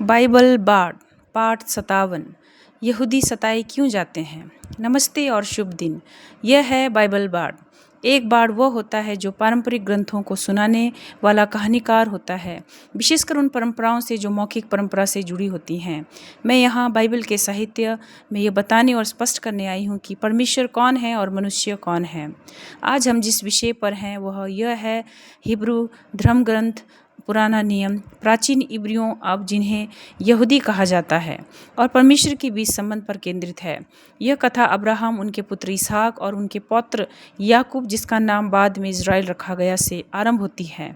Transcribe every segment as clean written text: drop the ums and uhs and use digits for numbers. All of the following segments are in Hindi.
बाइबल बाड़ पाठ 57। यहूदी सताए क्यों जाते हैं। नमस्ते और शुभ दिन। यह है बाइबल बाड़। एक बाड़ वह होता है जो पारंपरिक ग्रंथों को सुनाने वाला कहानीकार होता है, विशेषकर उन परंपराओं से जो मौखिक परंपरा से जुड़ी होती हैं। मैं यहाँ बाइबल के साहित्य में ये बताने और स्पष्ट करने आई हूँ कि परमेश्वर कौन है और मनुष्य कौन है। आज हम जिस विषय पर हैं वह यह है हिब्रू धर्म ग्रंथ, पुराना नियम, प्राचीन इब्रियों अब जिन्हें यहूदी कहा जाता है, और परमेश्वर के बीच संबंध पर केंद्रित है। यह कथा अब्राहम, उनके पुत्र इसहाक और उनके पौत्र याकूब, जिसका नाम बाद में इज़राइल रखा गया, से आरंभ होती है,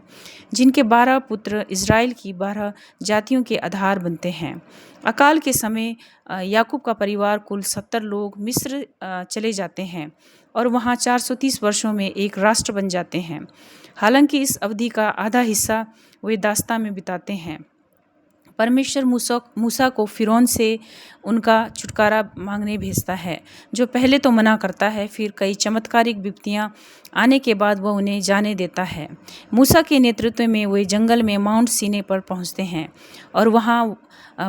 जिनके 12 पुत्र इज़राइल की 12 जातियों के आधार बनते हैं। अकाल के समय याकूब का परिवार कुल 70 लोग मिस्र चले जाते हैं और वहाँ 430 वर्षों में एक राष्ट्र बन जाते हैं। हालांकि इस अवधि का आधा हिस्सा वे दास्तां में बिताते हैं। परमेश्वर मूसा को फिरौन से उनका छुटकारा मांगने भेजता है, जो पहले तो मना करता है, फिर कई चमत्कारिक विपत्तियां आने के बाद वह उन्हें जाने देता है। मूसा के नेतृत्व में वे जंगल में माउंट सीने पर पहुंचते हैं और वहां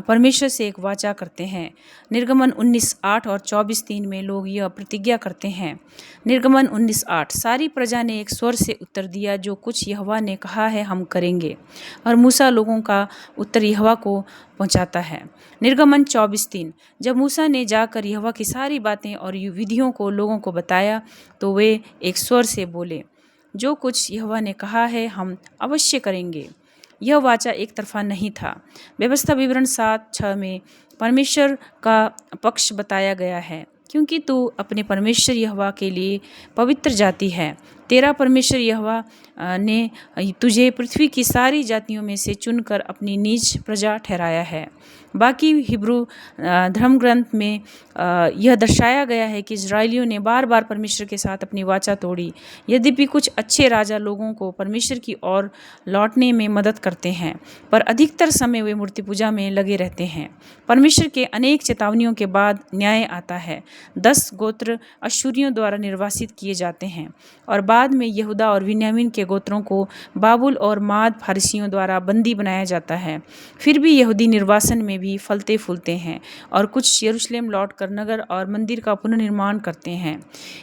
परमेश्वर से एक वाचा करते हैं। निर्गमन 19:8 और 24:3 में लोग यह प्रतिज्ञा करते हैं। निर्गमन 19:8, सारी प्रजा ने एक स्वर से उत्तर दिया, जो कुछ यहोवा ने कहा है हम करेंगे। और मूसा लोगों का उत्तर यहोवा को पहुंचाता है। निर्गमन 24:3, जब मूसा ने जाकर यहोवा की सारी बातें और विधियों को लोगों को बताया, तो वे एक स्वर से बोले, जो कुछ यहोवा ने कहा है हम अवश्य करेंगे। यह वाचा एक तरफा नहीं था। व्यवस्था विवरण 7:6 में परमेश्वर का पक्ष बताया गया है, क्योंकि तू अपने परमेश्वर यहोवा के लिए पवित्र जाति है। तेरा परमेश्वर यहोवा ने तुझे पृथ्वी की सारी जातियों में से चुनकर अपनी निज प्रजा ठहराया है। बाकी हिब्रू धर्म ग्रंथ में यह दर्शाया गया है कि इजरायलियों ने बार बार परमेश्वर के साथ अपनी वाचा तोड़ी। यद्यपि कुछ अच्छे राजा लोगों को परमेश्वर की ओर लौटने में मदद करते हैं, पर अधिकतर समय वे मूर्ति पूजा में लगे रहते हैं। परमेश्वर के अनेक चेतावनियों के बाद न्याय आता है। 10 गोत्र अश्शूरियों द्वारा निर्वासित किए जाते हैं और बाद में यहूदा और बिन्यामीन के गोत्रों को बाबुल और माद फारसियों द्वारा बंदी बनाया जाता है। फिर भी यहूदी निर्वासन में भी फलते फूलते हैं और कुछ यरूशलेम लौटकर नगर और मंदिर का पुनर्निर्माण करते हैं।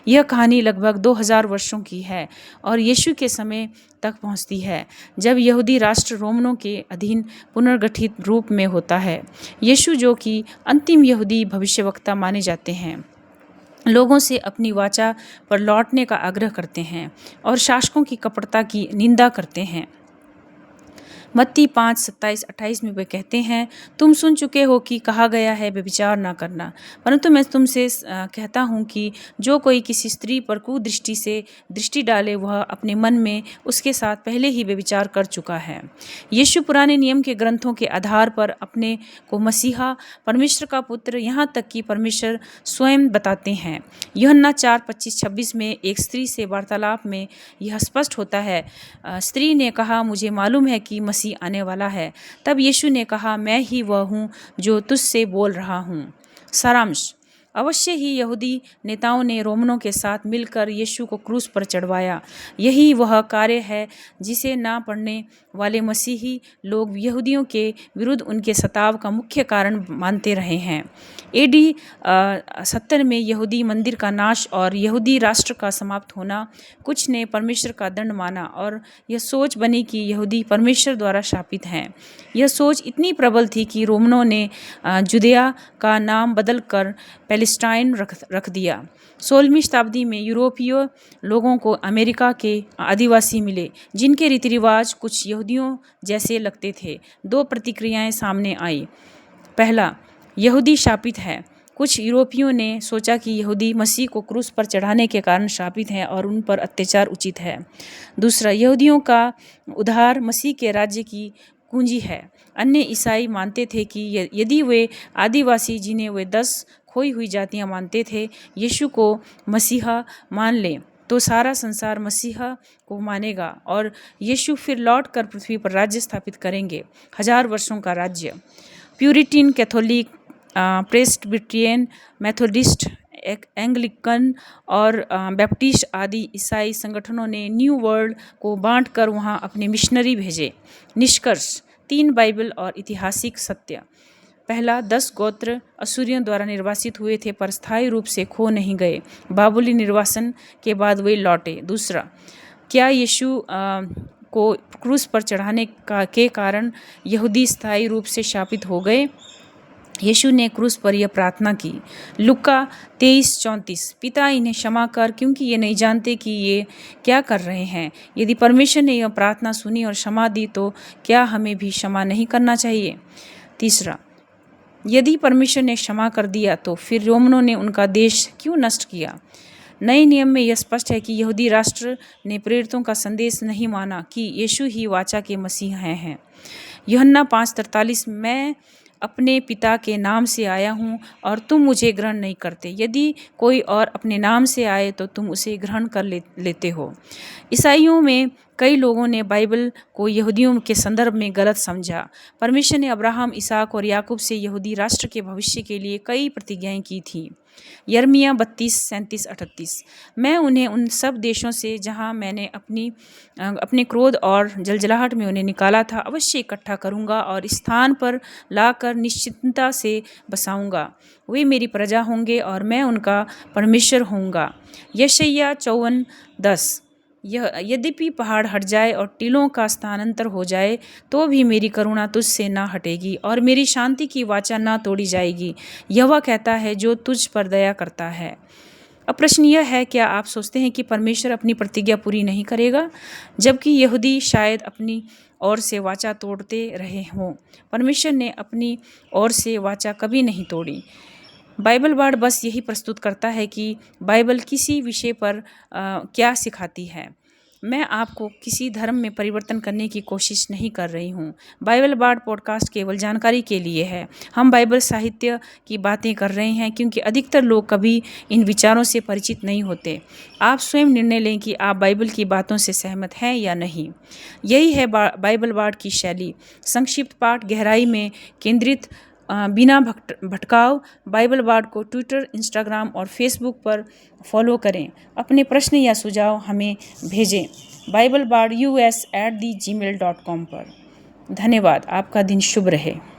यह कहानी लगभग 2000 वर्षों की है और यीशु के समय तक पहुंचती है, जब यहूदी राष्ट्र रोमनों के अधीन पुनर्गठित रूप में होता है। यीशु, जो कि अंतिम यहूदी भविष्यवक्ता माने जाते हैं, लोगों से अपनी वाचा पर लौटने का आग्रह करते हैं और शासकों की कपटता की निंदा करते हैं। मत्ती 5:27-28 में वे कहते हैं, तुम सुन चुके हो कि कहा गया है व्यभिचार ना करना, परंतु मैं तुमसे कहता हूँ कि जो कोई किसी स्त्री पर कुदृष्टि से दृष्टि डाले, वह अपने मन में उसके साथ पहले ही व्यभिचार कर चुका है। यीशु पुराने नियम के ग्रंथों के आधार पर अपने को मसीहा, परमेश्वर का पुत्र, यहाँ तक कि परमेश्वर स्वयं बताते हैं। यूहन्ना 4:25-26 में एक स्त्री से वार्तालाप में यह स्पष्ट होता है। स्त्री ने कहा, मुझे मालूम है कि मसीह आने वाला है। तब यीशु ने कहा, मैं ही वह हूँ जो तुझसे बोल रहा हूँ। सारांश, अवश्य ही यहूदी नेताओं ने रोमनों के साथ मिलकर यीशु को क्रूस पर चढ़वाया। यही वह कार्य है जिसे ना पढ़ने वाले मसीही लोग यहूदियों के विरुद्ध उनके सताव का मुख्य कारण मानते रहे हैं। AD 70 में यहूदी मंदिर का नाश और यहूदी राष्ट्र का समाप्त होना कुछ ने परमेश्वर का दंड माना और यह सोच बनी कि यहूदी परमेश्वर द्वारा शापित हैं। यह सोच इतनी प्रबल थी कि रोमनों ने जुदिया का नाम बदलकर पैलेस्टाइन रख दिया। 16वीं शताब्दी में यूरोपीय लोगों को अमेरिका के आदिवासी मिले, जिनके रीति रिवाज कुछ यहूदियों जैसे लगते थे। 2 प्रतिक्रियाएं सामने आई। पहला, यहूदी शापित है। कुछ यूरोपियों ने सोचा कि यहूदी मसीह को क्रूस पर चढ़ाने के कारण शापित हैं और उन पर अत्याचार उचित है। दूसरा, यहूदियों का उद्धार मसीह के राज्य की कुंजी है। अन्य ईसाई मानते थे कि यदि वे आदिवासी, जिन्हें वे 10 खोई हुई जातियां मानते थे, यीशु को मसीहा मान लें, तो सारा संसार मसीहा को मानेगा और यीशु फिर लौटकर पृथ्वी पर राज्य स्थापित करेंगे, 1000 वर्षों का राज्य। Puritan, Catholic, Presbyterian, Methodist, Anglican और बैप्टिस्ट आदि ईसाई संगठनों ने न्यू वर्ल्ड को बांटकर वहां अपने मिशनरी भेजे। निष्कर्ष, 3 बाइबल और ऐतिहासिक सत्य। पहला, 10 गोत्र असूरियों द्वारा निर्वासित हुए थे पर स्थायी रूप से खो नहीं गए। बाबुली निर्वासन के बाद वे लौटे। दूसरा, क्या यीशु को क्रूस पर चढ़ाने के कारण यहूदी स्थायी रूप से शापित हो गए? यीशु ने क्रूस पर यह प्रार्थना की। लुका 23:34, पिता इन्हें क्षमा कर क्योंकि ये नहीं जानते कि ये क्या कर रहे हैं। यदि परमेश्वर ने यह प्रार्थना सुनी और क्षमा दी तो क्या हमें भी क्षमा नहीं करना चाहिए? तीसरा, यदि परमेश्वर ने क्षमा कर दिया तो फिर रोमनों ने उनका देश क्यों नष्ट किया? नए नियम में यह स्पष्ट है कि यहूदी राष्ट्र ने प्रेरितों का संदेश नहीं माना कि यीशु ही वाचा के मसीह हैं। यूहन्ना 5:43, मैं अपने पिता के नाम से आया हूँ और तुम मुझे ग्रहण नहीं करते। यदि कोई और अपने नाम से आए तो तुम उसे ग्रहण कर लेते हो। ईसाइयों में कई लोगों ने बाइबल को यहूदियों के संदर्भ में गलत समझा। परमेश्वर ने अब्राहम, इसहाक और याकूब से यहूदी राष्ट्र के भविष्य के लिए कई प्रतिज्ञाएं की थी। यिर्मयाह 32:37-38, मैं उन्हें उन सब देशों से जहां मैंने अपने क्रोध और जलजलाहट में उन्हें निकाला था अवश्य इकट्ठा करूंगा और इस स्थान पर लाकर निश्चिंतता से बसाऊंगा। वे मेरी प्रजा होंगे और मैं उनका परमेश्वर होऊंगा। यशायाह 54:10, यद्यपि पहाड़ हट जाए और टीलों का स्थानांतर हो जाए तो भी मेरी करुणा तुझसे ना हटेगी और मेरी शांति की वाचा ना तोड़ी जाएगी। यहोवा कहता है जो तुझ पर दया करता है। अब प्रश्न यह है, क्या आप सोचते हैं कि परमेश्वर अपनी प्रतिज्ञा पूरी नहीं करेगा? जबकि यहूदी शायद अपनी ओर से वाचा तोड़ते रहे हों, परमेश्वर ने अपनी ओर से वाचा कभी नहीं तोड़ी। बाइबल बाड़ बस यही प्रस्तुत करता है कि बाइबल किसी विषय पर क्या सिखाती है। मैं आपको किसी धर्म में परिवर्तन करने की कोशिश नहीं कर रही हूँ। बाइबल बाड़ पॉडकास्ट केवल जानकारी के लिए है। हम बाइबल साहित्य की बातें कर रहे हैं क्योंकि अधिकतर लोग कभी इन विचारों से परिचित नहीं होते। आप स्वयं निर्णय लें कि आप बाइबल की बातों से सहमत हैं या नहीं। यही है बाइबल बाड़ की शैली। संक्षिप्त पाठ, गहराई में केंद्रित, बिना भटकाव। बाइबल बाड़ को ट्विटर, इंस्टाग्राम और फेसबुक पर फॉलो करें। अपने प्रश्न या सुझाव हमें भेजें biblebard.us@gmail.com पर। धन्यवाद। आपका दिन शुभ रहे।